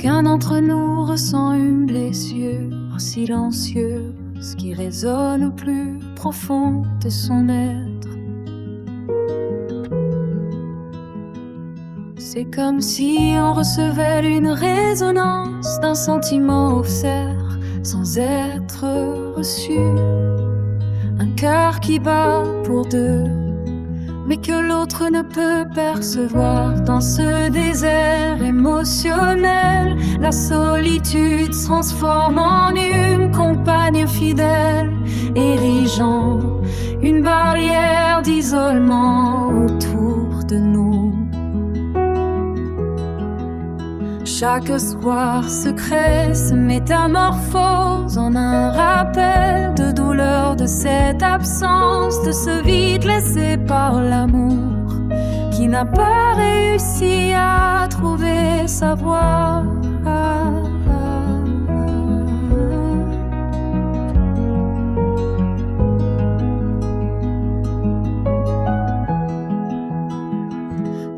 Chacun d'entre nous ressent une blessure silencieuse qui résonne au plus profond de son être. C'est comme si on recevait une résonance d'un sentiment offert sans être reçu. Un cœur qui bat pour deux, mais que l'autre ne peut percevoir. Dans ce désert émotionnel, la solitude se transforme en une compagne fidèle, érigeant une barrière d'isolement autour de nous. Chaque soir secret se métamorphose en un rappel de douleur de cette absence, de ce vide laissé par l'amour qui n'a pas réussi à trouver sa voie.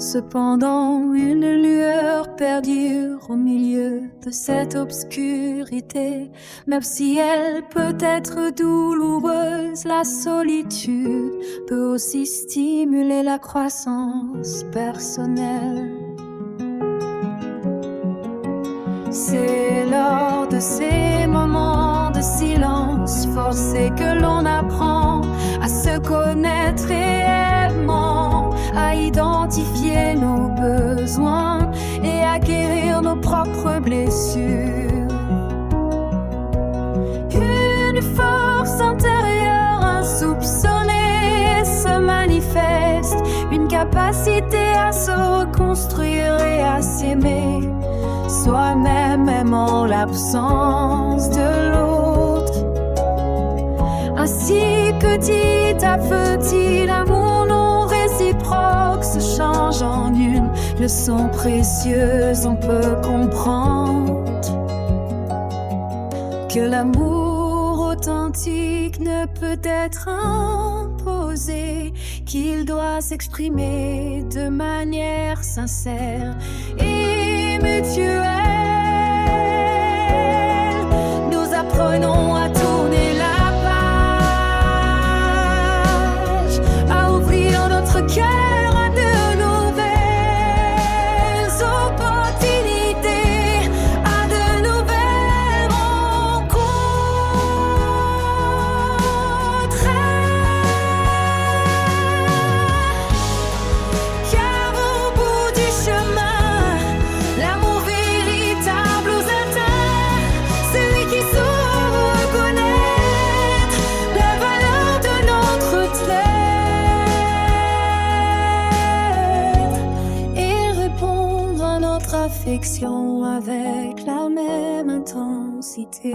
Cependant, une lueur perdure au milieu de cette obscurité. Même si elle peut être douloureuse, la solitude peut aussi stimuler la croissance personnelle. C'est lors de ces moments de silence forcé que l'on apprend à se connaître réellement, à identifier nos besoins et à guérir nos propres blessures. Une force intérieure insoupçonnée se manifeste, une capacité à se reconstruire et à s'aimer soi-même, même en l'absence de l'autre. Ainsi, petit à petit, l'amour non réciproque se change en une leçon précieuse. On peut comprendre que l'amour authentique ne peut être imposé, qu'il doit s'exprimer de manière sincère et mutuelle. Nous apprenons à tourner la page, à ouvrir notre cœur à de nouvelles opportunités, à de nouvelles rencontres. Car au bout du chemin, l'amour véritable nous atteint, celui qui saura reconnaître la valeur de notre être et répondre à notre affection avec la même intensité.